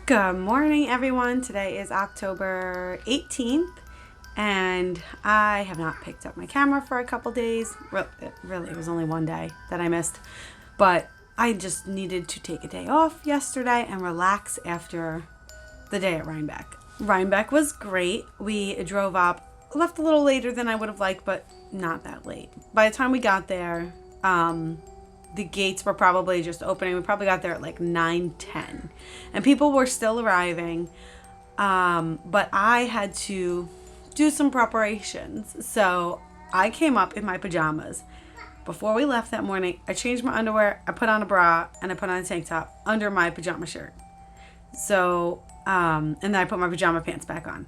Good morning, everyone. Today is October 18th, and I have not picked up my camera for a couple days. Really, it was only one day that I missed, but I just needed to take a day off yesterday and relax after the day at Rhinebeck. Rhinebeck was great. We drove up, left a little later than I would have liked, but not that late. By the time we got there, the gates were probably just opening. We probably got there at like 9:10, and people were still arriving, but I had to do some preparations. So I came up in my pajamas. Before we left that morning, I changed my underwear, I put on a bra, and I put on a tank top under my pajama shirt. So, and then I put my pajama pants back on.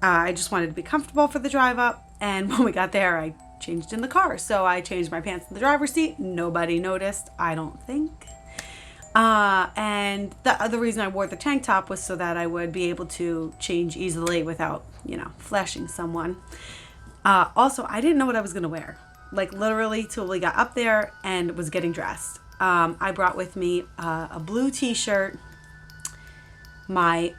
I just wanted to be comfortable for the drive up, and when we got there, I changed in the car. So I changed my pants in the driver's seat. Nobody noticed, I don't think. And the other reason I wore the tank top was so that I would be able to change easily without, flashing someone. Also, I didn't know what I was going to wear. Like literally till we got up there and was getting dressed. I brought with me a blue t-shirt, my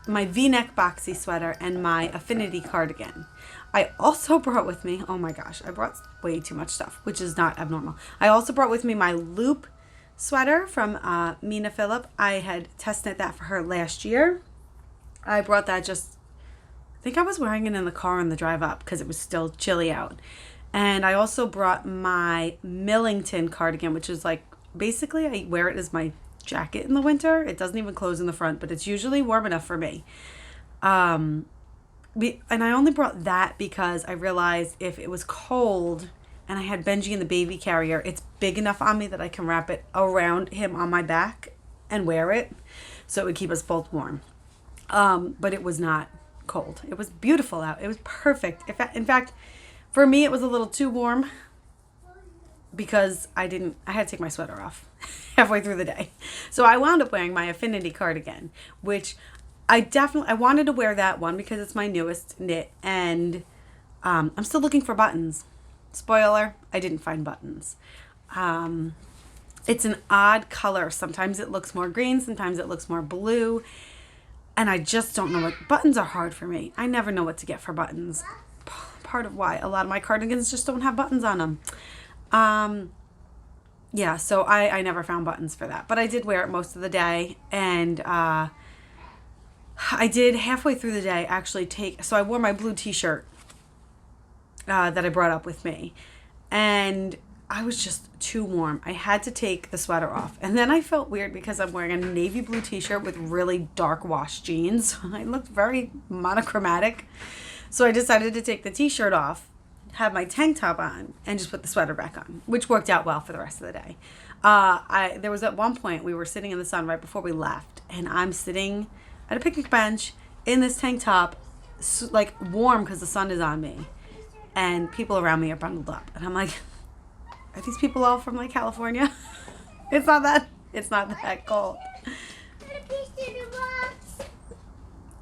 V-neck boxy sweater, and my Affiknity cardigan. I also brought with me, oh my gosh, I brought way too much stuff, which is not abnormal. I also brought with me my loop sweater from Mina Phillip. I had tested that for her last year. I brought that I think I was wearing it in the car on the drive up because it was still chilly out. And I also brought my Millington cardigan, which is like, basically I wear it as my jacket in the winter. It doesn't even close in the front, but it's usually warm enough for me. And I only brought that because I realized if it was cold and I had Benji in the baby carrier, it's big enough on me that I can wrap it around him on my back and wear it. So it would keep us both warm. But it was not cold. It was beautiful out. It was perfect. In fact, for me, it was a little too warm because I had to take my sweater off halfway through the day. So I wound up wearing my Affiknity cardigan, which I wanted to wear that one because it's my newest knit, and I'm still looking for buttons. Spoiler, I didn't find buttons. It's an odd color. Sometimes it looks more green, sometimes it looks more blue, and I just don't know buttons are hard for me. I never know what to get for buttons. Part of why a lot of my cardigans just don't have buttons on them. Yeah, so I never found buttons for that, but I did wear it most of the day, and I did halfway through the day actually so I wore my blue t-shirt that I brought up with me, and I was just too warm. I had to take the sweater off, and then I felt weird because I'm wearing a navy blue t-shirt with really dark wash jeans. I looked very monochromatic, so I decided to take the t-shirt off, have my tank top on, and just put the sweater back on, which worked out well for the rest of the day. There was at one point we were sitting in the sun right before we left, and I'm sitting at a picnic bench in this tank top, like warm because the sun is on me, and people around me are bundled up, and I'm like, are these people all from like California? It's not that cold.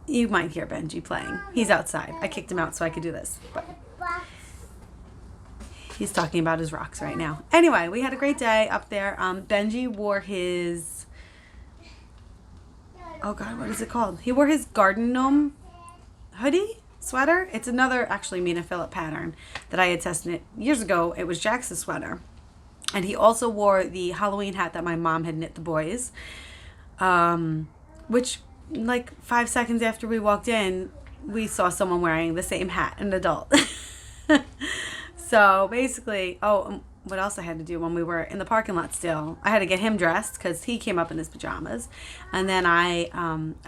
You might hear Benji playing. He's outside. I kicked him out so I could do this, but he's talking about his rocks right now. Anyway, we had a great day up there. Benji wore his, oh God, what is it called? He wore his garden gnome hoodie sweater. It's another actually Mina Phillip pattern that I had tested years ago. It was Jax's sweater. And he also wore the Halloween hat that my mom had knit the boys, which like 5 seconds after we walked in, we saw someone wearing the same hat, an adult. So basically, what else I had to do when we were in the parking lot still, I had to get him dressed because he came up in his pajamas. And then I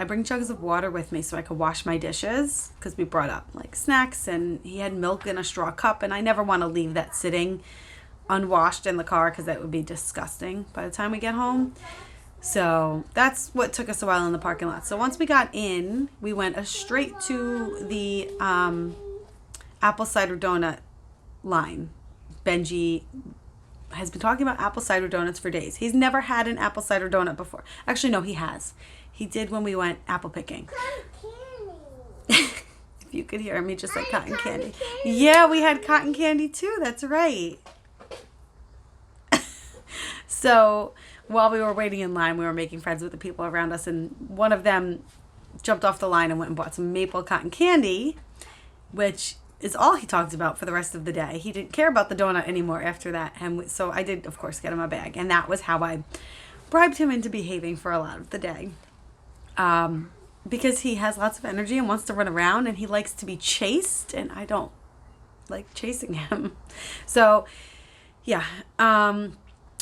bring jugs of water with me so I could wash my dishes because we brought up like snacks, and he had milk in a straw cup, and I never want to leave that sitting unwashed in the car because that would be disgusting by the time we get home. So that's what took us a while in the parking lot. So once we got in, we went straight to the apple cider donut line. Benji has been talking about apple cider donuts for days. He's never had an apple cider donut before. Actually, no, he has. He did when we went apple picking. Cotton candy. If you could hear me, just like cotton candy. Yeah, we had cotton candy too. That's right. So while we were waiting in line, we were making friends with the people around us, and one of them jumped off the line and went and bought some maple cotton candy, which is all he talked about for the rest of the day. He didn't care about the donut anymore after that. And so I did, of course, get him a bag. And that was how I bribed him into behaving for a lot of the day. Because he has lots of energy and wants to run around, and he likes to be chased, and I don't like chasing him. So, yeah.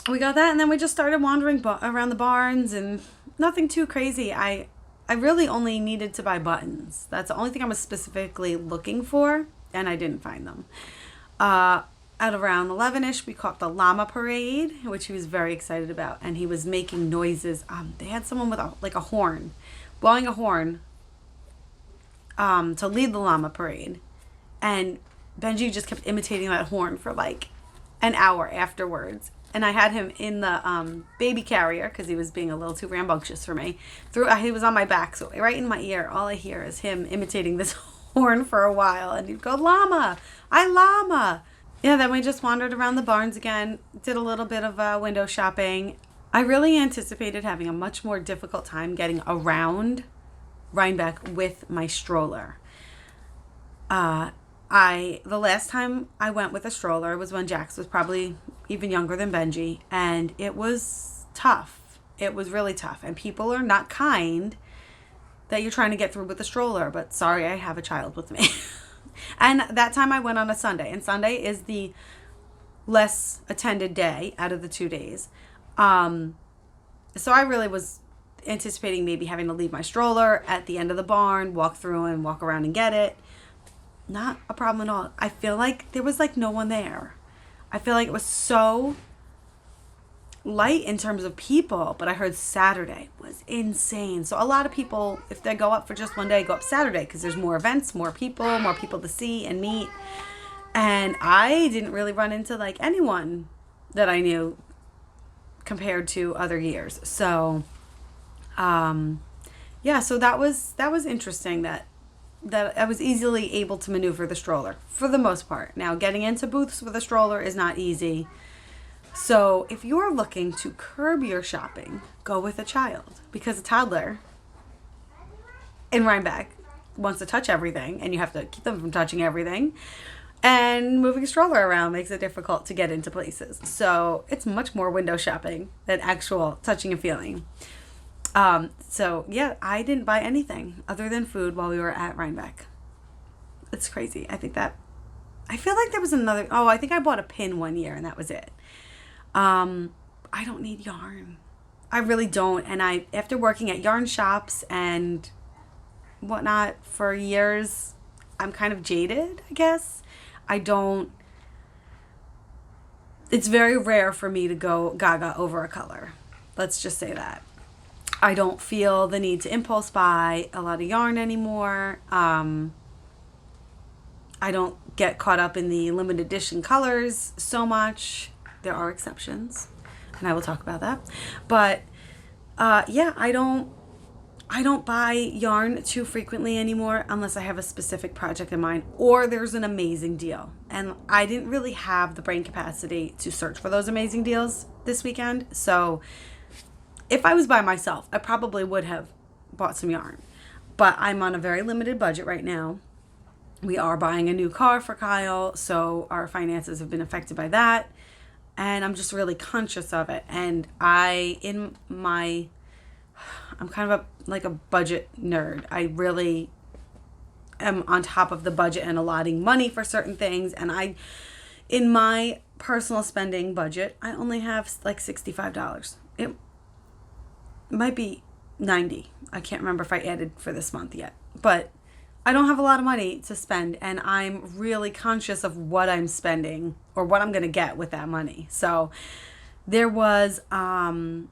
We got that, and then we just started wandering around the barns, and nothing too crazy. I really only needed to buy buttons. That's the only thing I was specifically looking for, and I didn't find them. At around 11-ish, we caught the llama parade, which he was very excited about, and he was making noises. They had someone with a horn, blowing a horn to lead the llama parade, and Benji just kept imitating that horn for like an hour afterwards. And I had him in the baby carrier because he was being a little too rambunctious for me. He was on my back, so right in my ear, all I hear is him imitating this horn for a while. And he'd go, llama, I llama. Yeah, then we just wandered around the barns again, did a little bit of window shopping. I really anticipated having a much more difficult time getting around Rhinebeck with my stroller. The last time I went with a stroller was when Jax was probably even younger than Benji, and it was tough. It was really tough, and people are not kind that you're trying to get through with a stroller, but sorry, I have a child with me. And that time I went on a Sunday, and Sunday is the less attended day out of the 2 days. So I really was anticipating maybe having to leave my stroller at the end of the barn, walk through and walk around and get it. Not a problem at all. I feel like there was like no one there. I feel like it was so light in terms of people, but I heard Saturday was insane. So a lot of people, if they go up for just one day, go up Saturday because there's more events, more people to see and meet. And I didn't really run into like anyone that I knew compared to other years. So, yeah, so that was interesting that I was easily able to maneuver the stroller for the most part. Now, getting into booths with a stroller is not easy. So if you're looking to curb your shopping, go with a child, because a toddler in Rhinebeck wants to touch everything, and you have to keep them from touching everything. And moving a stroller around makes it difficult to get into places. So it's much more window shopping than actual touching and feeling. So yeah, I didn't buy anything other than food while we were at Rhinebeck. It's crazy. I feel like there was I think I bought a pin one year and that was it. I don't need yarn. I really don't. And after working at yarn shops and whatnot for years, I'm kind of jaded, I guess. It's very rare for me to go gaga over a color. Let's just say that. I don't feel the need to impulse buy a lot of yarn anymore. I don't get caught up in the limited edition colors so much. There are exceptions, and I will talk about that. But yeah, I don't buy yarn too frequently anymore unless I have a specific project in mind or there's an amazing deal. And I didn't really have the brain capacity to search for those amazing deals this weekend. So if I was by myself, I probably would have bought some yarn. But I'm on a very limited budget right now. We are buying a new car for Kyle, so our finances have been affected by that. And I'm just really conscious of it. And I'm kind of like a budget nerd. I really am on top of the budget and allotting money for certain things. And in my personal spending budget, I only have like $65. It might be 90. I can't remember if I added for this month yet. But I don't have a lot of money to spend, and I'm really conscious of what I'm spending or what I'm going to get with that money. So there was a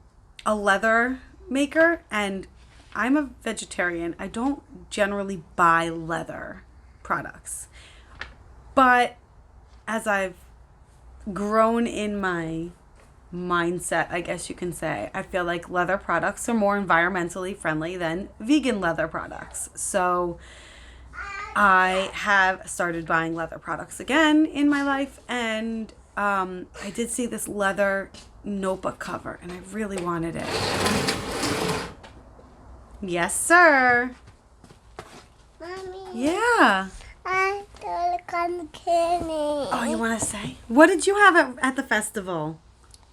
leather maker, and I'm a vegetarian. I don't generally buy leather products. But as I've grown in my mindset, I guess you can say, I feel like leather products are more environmentally friendly than vegan leather products. So I have started buying leather products again in my life, and I did see this leather notebook cover, and I really wanted it. Yes, sir. Mommy. Yeah. I got a cotton candy. Oh, you want to say? What did you have at the festival?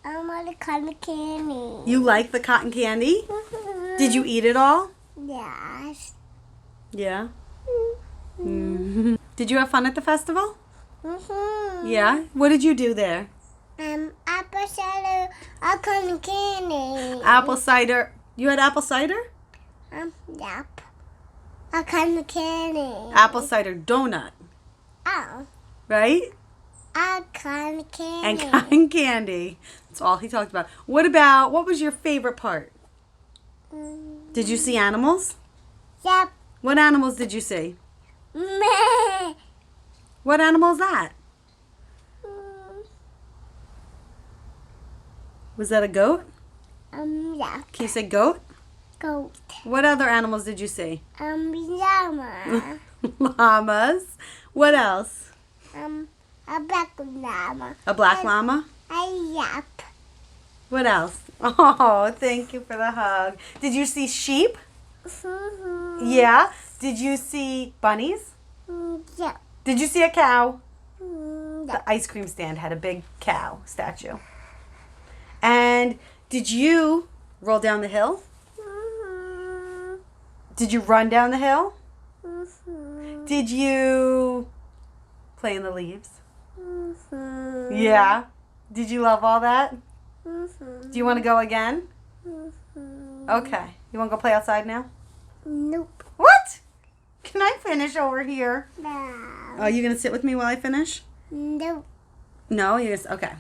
I want a cotton candy. You like the cotton candy? Did you eat it all? Yes. Yeah. Did you have fun at the festival? Yeah. What did you do there? Apple cider, a cotton candy. Apple cider. You had apple cider? Yep. A cotton candy. Apple cider donut. Oh. Right? A cotton candy. And cotton candy. That's all he talked about. What was your favorite part? Did you see animals? Yep. What animals did you see? Meh. What animal is that? Was that a goat? Yeah. Can you say goat? Goat. What other animals did you see? Llama. Llamas. What else? A black llama. A black llama? Yep. What else? Oh, thank you for the hug. Did you see sheep? Yeah. Did you see bunnies? Yep. Did you see a cow? Yep. The ice cream stand had a big cow statue. And did you roll down the hill? Did you run down the hill? Did you play in the leaves? Yeah. Did you love all that? Do you want to go again? Okay. You want to go play outside now? Nope. What? Can I finish over here? No. Oh, you going to sit with me while I finish? Nope. No? Okay.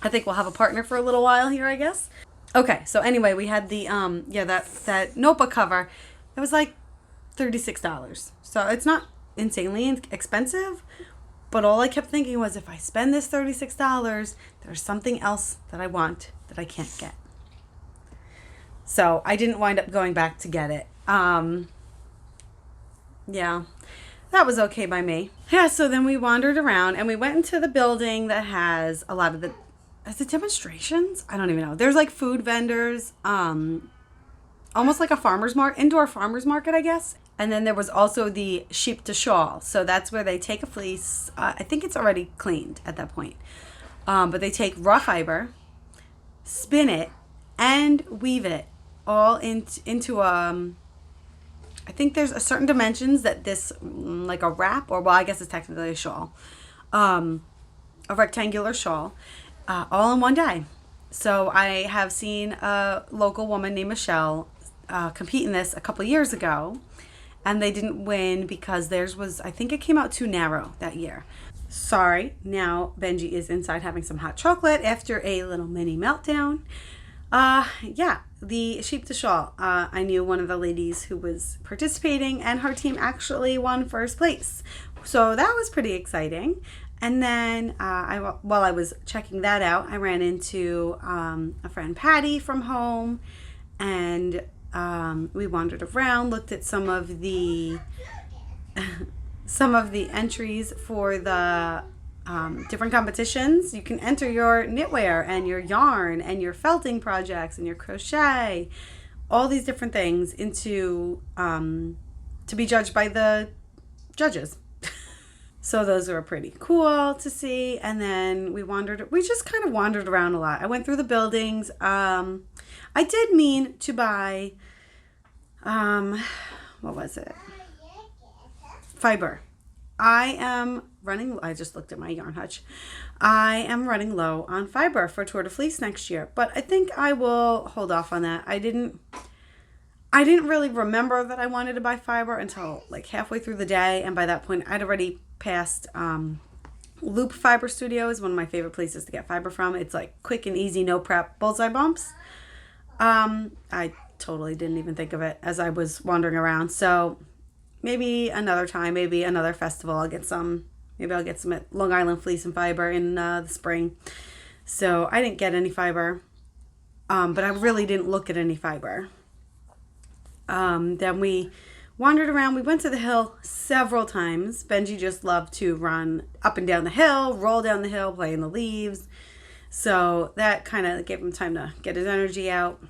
I think we'll have a partner for a little while here, I guess. Okay, so anyway, we had the, that notebook cover. It was like $36. So it's not insanely expensive, but all I kept thinking was if I spend this $36, there's something else that I want that I can't get. So I didn't wind up going back to get it. Yeah, that was okay by me. Yeah, so then we wandered around and we went into the building that has a lot of the demonstrations? I don't even know. There's like food vendors, almost like a indoor farmer's market, I guess. And then there was also the sheep to shawl. So that's where they take a fleece. I think it's already cleaned at that point. But they take raw fiber, spin it, and weave it all into I think there's a certain dimensions that this, like a wrap, or well, I guess it's technically a shawl, a rectangular shawl, all in one day. So I have seen a local woman named Michelle compete in this a couple of years ago, and they didn't win because theirs was, I think it came out too narrow that year. Sorry, now Benji is inside having some hot chocolate after a little mini meltdown. Yeah, the sheep to shawl. I knew one of the ladies who was participating, and her team actually won first place. So that was pretty exciting. And then while I was checking that out, I ran into a friend, Patty, from home, and we wandered around, looked at some of the entries for the different competitions. You can enter your knitwear and your yarn and your felting projects and your crochet, all these different things into to be judged by the judges. So those were pretty cool to see. And then we just kind of wandered around a lot. I went through the buildings. I did mean to buy, what was it? Fiber. I just looked at my yarn hutch. I am running low on fiber for Tour de Fleece next year, but I think I will hold off on that. I didn't really remember that I wanted to buy fiber until like halfway through the day, and by that point I'd already passed Loop Fiber Studio is one of my favorite places to get fiber from. It's like quick and easy, no prep, bullseye bumps. I totally didn't even think of it as I was wandering around. So maybe another time, maybe another festival, I'll get some. Maybe I'll get some at Long Island Fleece and Fiber in the spring. So I didn't get any fiber, but I really didn't look at any fiber. Then we wandered around. We went to the hill several times. Benji just loved to run up and down the hill, roll down the hill, play in the leaves. So that kind of gave him time to get his energy out.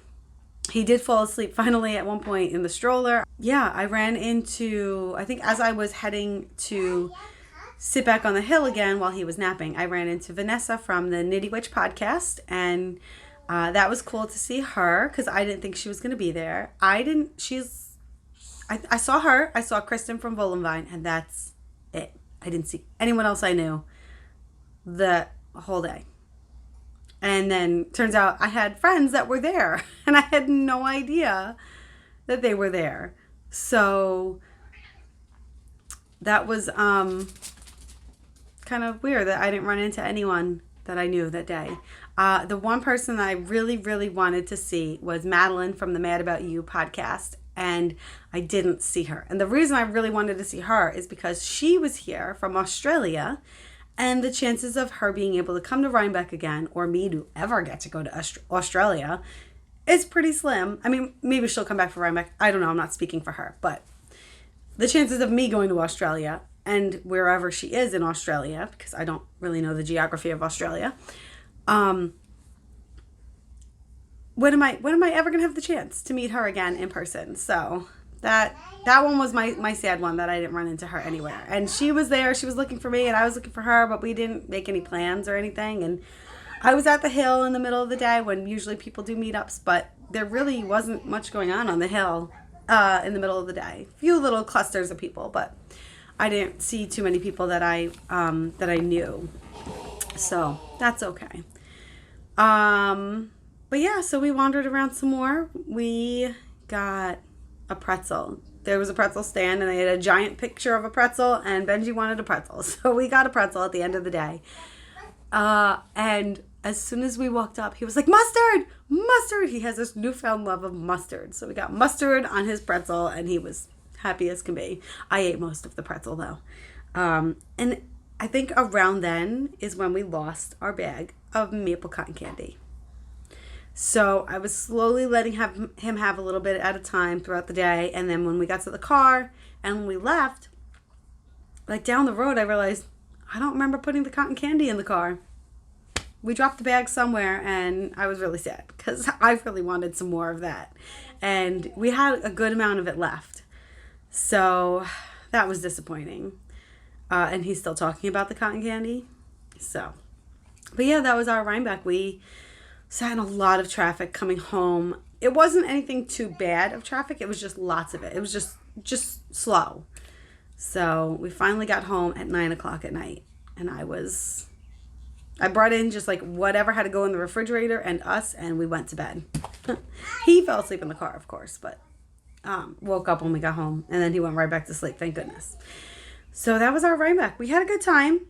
He did fall asleep finally at one point in the stroller. Yeah, I ran into, I think as I was heading to sit back on the hill again while he was napping, I ran into Vanessa from the Knitty Witch podcast, and that was cool to see her because I didn't think she was going to be there. I saw her. I saw Kristen from Voolenvine, and that's it. I didn't see anyone else I knew the whole day. And then turns out I had friends that were there, and I had no idea that they were there. So that was kind of weird that I didn't run into anyone that I knew that day. The one person that I really, really wanted to see was Madeline from the About Ewe podcast, and I didn't see her. And the reason I really wanted to see her is because she was here from Australia, and the chances of her being able to come to Rhinebeck again, or me to ever get to go to Australia, is pretty slim. I mean, maybe she'll come back for Rhinebeck. I don't know. I'm not speaking for her. But the chances of me going to Australia, and wherever she is in Australia, because I don't really know the geography of Australia, when am I ever going to have the chance to meet her again in person? So that one was my sad one, that I didn't run into her anywhere. And she was there. She was looking for me, and I was looking for her, but we didn't make any plans or anything. And I was at the hill in the middle of the day when usually people do meetups, but there really wasn't much going on the hill in the middle of the day. A few little clusters of people, but I didn't see too many people that I knew. So that's okay. But yeah, so we wandered around some more. We got a pretzel. There was a pretzel stand, and they had a giant picture of a pretzel, and Benji wanted a pretzel. So we got a pretzel at the end of the day. And as soon as we walked up, he was like, mustard, mustard. He has this newfound love of mustard. So we got mustard on his pretzel, and he was happy as can be. I ate most of the pretzel though. And I think around then is when we lost our bag of maple cotton candy. So I was slowly letting him have a little bit at a time throughout the day. And then when we got to the car and when we left, like down the road, I realized I don't remember putting the cotton candy in the car. We dropped the bag somewhere, and I was really sad because I really wanted some more of that. And we had a good amount of it left. So that was disappointing. And he's still talking about the cotton candy. So, but yeah, that was our Rhinebeck. We sat in a lot of traffic coming home. It wasn't anything too bad of traffic. It was just lots of it. It was just slow. So we finally got home at 9 o'clock at night, and I brought in just like whatever had to go in the refrigerator and us, and we went to bed. He fell asleep in the car, of course, but woke up when we got home, and then he went right back to sleep, thank goodness. So that was our Rhinebeck. We had a good time,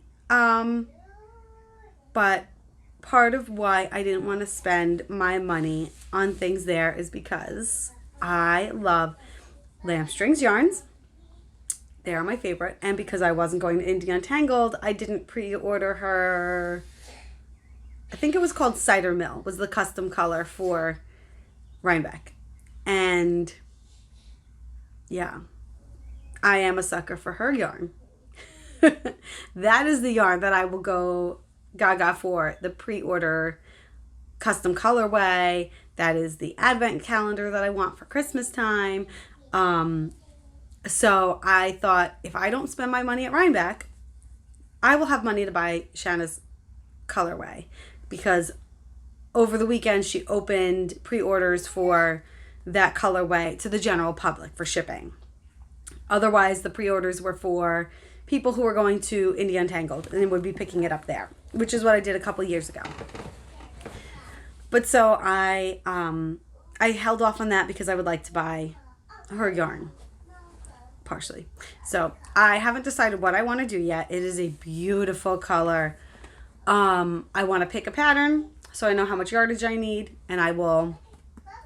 but part of why I didn't want to spend my money on things there is because I love lamb strings yarns. They are my favorite, and because I wasn't going to India Untangled, I didn't pre-order her. I think it was called Cider Mill, was the custom color for Rhinebeck. And yeah, I am a sucker for her yarn. That is the yarn that I will go gaga for, the pre-order custom colorway. That is the advent calendar that I want for Christmas time. So I thought, if I don't spend my money at Rhinebeck, I will have money to buy Shanna's colorway, because over the weekend she opened pre-orders for that colorway to the general public for shipping. Otherwise, the pre-orders were for people who were going to India Untangled and would be picking it up there, which is what I did a couple years ago. But so I held off on that because I would like to buy her yarn, partially. So I haven't decided what I want to do yet. It is a beautiful color. I want to pick a pattern so I know how much yardage I need, and I will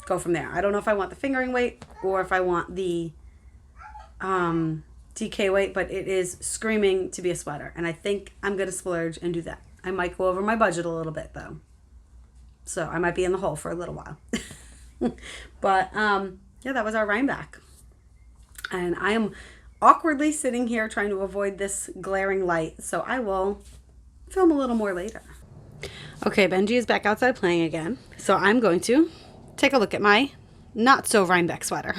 go from there. I don't know if I want the fingering weight or if I want the DK weight, but it is screaming to be a sweater, and I think I'm going to splurge and do that. I might go over my budget a little bit though, so I might be in the hole for a little while. But yeah, that was our Rhinebeck, and I am awkwardly sitting here trying to avoid this glaring light, so I will film a little more later. Okay, Benji is back outside playing again. So I'm going to take a look at my not so Rhinebeck sweater.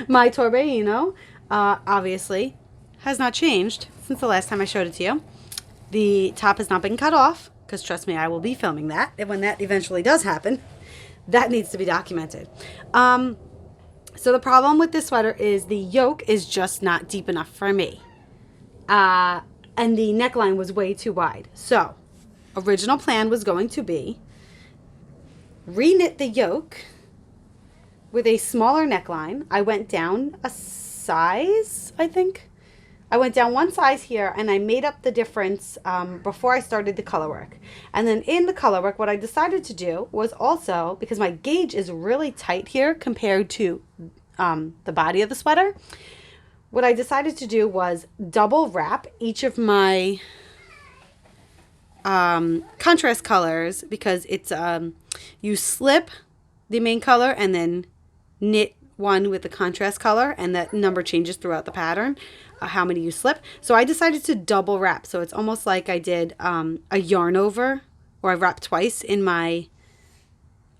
My Torbellino, obviously, has not changed since the last time I showed it to you. The top has not been cut off, because trust me, I will be filming that. And when that eventually does happen, that needs to be documented. So the problem with this sweater is the yoke is just not deep enough for me. And the neckline was way too wide. So, original plan was going to be re-knit the yoke with a smaller neckline. I went down a size, I think. I went down one size here and I made up the difference before I started the color work. And then in the color work, what I decided to do was also, because my gauge is really tight here compared to the body of the sweater, what I decided to do was double wrap each of my contrast colors, because it's you slip the main color and then knit one with the contrast color, and that number changes throughout the pattern, how many you slip. So I decided to double wrap, so it's almost like I did a yarn over, or I wrapped twice in my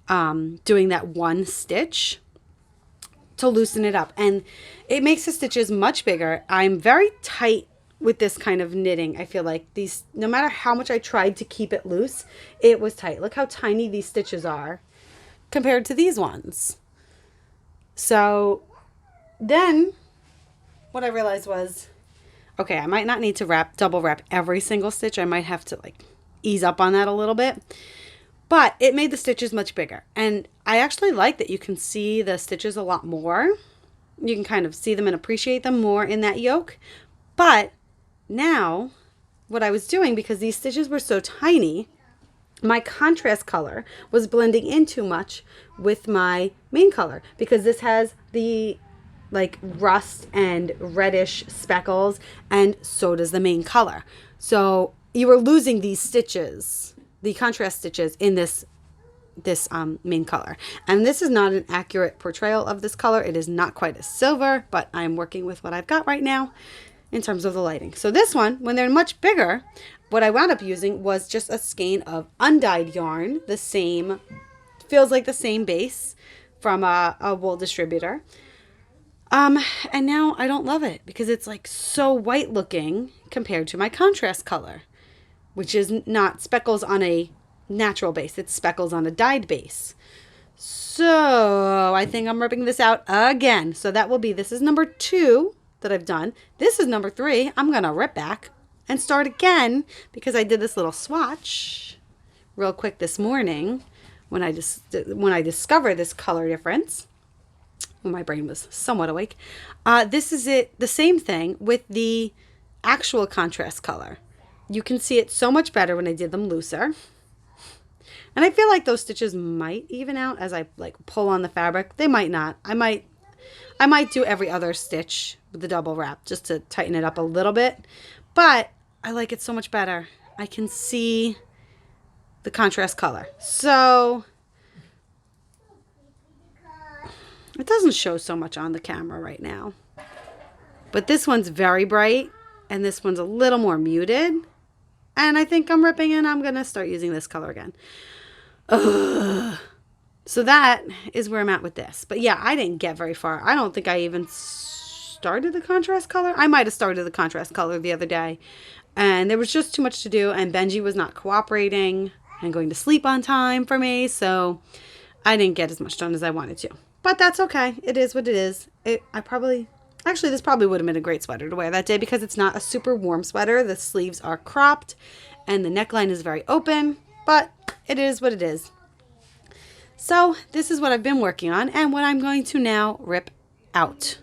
doing that one stitch to loosen it up, and it makes the stitches much bigger. I'm very tight with this kind of knitting. I feel like these, no matter how much I tried to keep it loose, it was tight. Look how tiny these stitches are compared to these ones. So then what I realized was, okay, I might not need to double wrap every single stitch. I might have to like ease up on that a little bit. But it made the stitches much bigger. And I actually like that you can see the stitches a lot more. You can kind of see them and appreciate them more in that yoke. But now what I was doing, because these stitches were so tiny, my contrast color was blending in too much with my main color, because this has the like rust and reddish speckles, and so does the main color. So you were losing these stitches, the contrast stitches in this main color. And this is not an accurate portrayal of this color. It is not quite as silver, but I'm working with what I've got right now in terms of the lighting. So this one, when they're much bigger, what I wound up using was just a skein of undyed yarn, the same, feels like the same base from a wool distributor. And now I don't love it, because it's like so white looking compared to my contrast color, which is not speckles on a natural base. It's speckles on a dyed base. So I think I'm ripping this out again. So that will be, this is number 2 that I've done. This is number 3. I'm going to rip back and start again, because I did this little swatch real quick this morning when I discovered this color difference, when my brain was somewhat awake. This is it, the same thing with the actual contrast color. You can see it so much better when I did them looser. And I feel like those stitches might even out as I like pull on the fabric. They might not. I might do every other stitch with the double wrap just to tighten it up a little bit. But I like it so much better. I can see the contrast color. So it doesn't show so much on the camera right now. But this one's very bright and this one's a little more muted. And I think I'm ripping and I'm going to start using this color again. Ugh. So that is where I'm at with this. But yeah, I didn't get very far. I don't think I even started the contrast color. I might have started the contrast color the other day. And there was just too much to do. And Benji was not cooperating and going to sleep on time for me. So I didn't get as much done as I wanted to. But that's okay. It is what it is. Actually, this probably would have been a great sweater to wear that day, because it's not a super warm sweater. The sleeves are cropped and the neckline is very open, but it is what it is. So this is what I've been working on and what I'm going to now rip out.